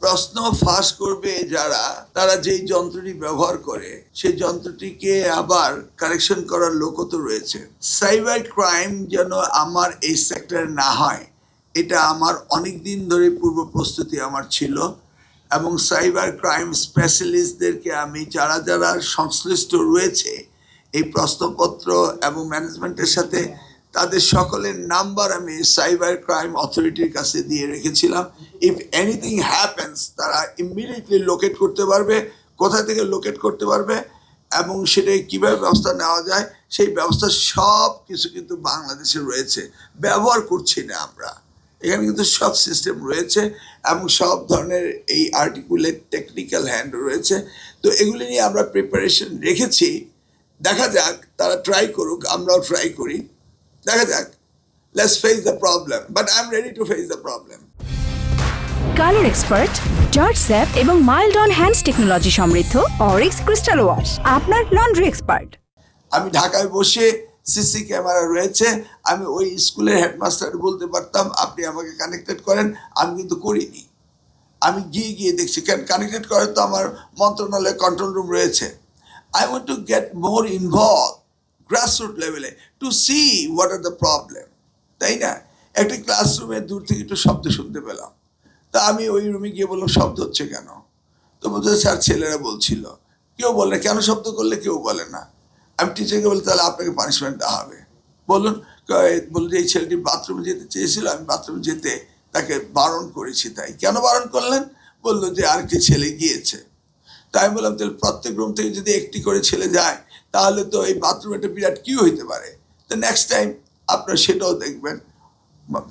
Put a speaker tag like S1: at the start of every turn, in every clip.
S1: প্রশ্ন ফাঁস করবে যারা, তারা যেই যন্ত্রটি ব্যবহার করে সেই যন্ত্রটিকে আবার কারেকশন করার লোকও তো রয়েছে। সাইবার ক্রাইম যেন আমার এই সেক্টরে না হয়, এটা আমার অনেক দিন ধরে পূর্ব প্রস্তুতি আমার ছিল। এবং সাইবার ক্রাইম স্পেশালিস্টদেরকে আমি যারা যারা সংশ্লিষ্ট রয়েছে এই প্রশ্নপত্র এবং ম্যানেজমেন্টের সাথে, তাদের সকলের নাম্বার আমি সাইবার ক্রাইম অথরিটির কাছে দিয়ে রেখেছিলাম। ইফ এনিথিং হ্যাপেন্স তারা ইমিডিয়েটলি লোকেট করতে পারবে, কোথা থেকে লোকেট করতে পারবে এবং সেটাই কীভাবে ব্যবস্থা নেওয়া যায় সেই ব্যবস্থা সব কিছু কিন্তু বাংলাদেশে রয়েছে। ব্যবহার করছি না আমরা, এখানে কিন্তু সব সিস্টেম রয়েছে এবং সব ধরনের এই আর্টিকুলেট টেকনিক্যাল হ্যান্ড রয়েছে। তো এগুলি নিয়ে আমরা প্রিপারেশন রেখেছি। দেখা যাক, তারা ট্রাই করুক, আমরাও ট্রাই করি, দেখা যাক। Let's face the problem, but I am ready to face the problem.
S2: Colour expert, George sap এবং মাইল্ড অন হ্যান্ডস টেকনোলজি সমৃদ্ধ অরিক্স ক্রিস্টাল ওয়াশ আপনার লন্ড্রি এক্সপার্ট।
S1: আমি ঢাকায় বসে সিসি ক্যামেরা রয়েছে, আমি ওই স্কুলের হেডমাস্টার বলতে পারতাম আপনি আমাকে কানেক্টেড করেন, আমি কিন্তু করিনি। আমি গিয়ে গিয়ে দেখছি, কেন কানেক্টেড করার তো আমার মন্ত্রণালয়ের কন্ট্রোল রুম রয়েছে। I want to get more involved grassroots লেভেলে to see what are the problem, তাই না? একটা ক্লাসরুমে দূর থেকে একটু শব্দ শুনতে পেলাম, তা আমি ওই রুমে গিয়ে বললাম শব্দ হচ্ছে কেন? তো বলতে স্যার ছেলেরা বলছিল। কেউ বলে না, কেন শব্দ করলে কেউ বলে না। আমি টিচারকে বলি তাহলে আপনাকে পানিশমেন্ট দেওয়া হবে। বলুন যে এই ছেলেটি বাথরুমে যেতে চেয়েছিল, আমি বাথরুমে যেতে তাকে বারণ করেছি। তাই কেন বারণ করলেন? বললো যে আরেকটি ছেলে গিয়েছে। তাই আমি বললাম তাহলে প্রত্যেক রুম থেকে যদি একটি করে ছেলে যায় তাহলে তো এই বাথরুমে একটা বিরাট কিউ হইতে পারে। তো নেক্সট টাইম আপনারা সেটাও দেখবেন।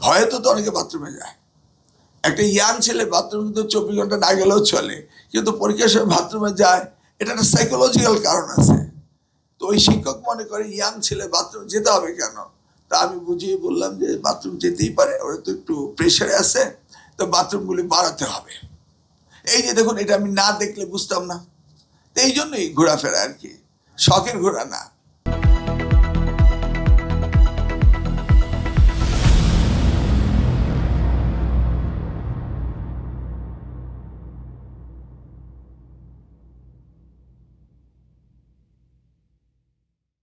S1: ভয়ে তো অনেকে বাথরুমে যায়। একটা ইয়াং ছেলে বাথরুমে কিন্তু 24 ঘন্টা না গেলেও চলে, কিন্তু পরীক্ষার সময় বাথরুমে যায়, এটা একটা সাইকোলজিক্যাল কারণ আছে। তো ওই শিক্ষক মনে করে ইয়াং ছেলে বাথরুমে যেতে হবে কেন? তা আমি বুঝিয়ে বললাম যে বাথরুম যেতেই পারে, ওরা তো একটু প্রেশারে আছে, তো বাথরুমগুলি বাড়াতে হবে। এই যে দেখুন, এটা আমি না দেখলে বুঝতাম না। এই জন্যই ঘোরাফেরা আর কি, শখের ঘোরা না।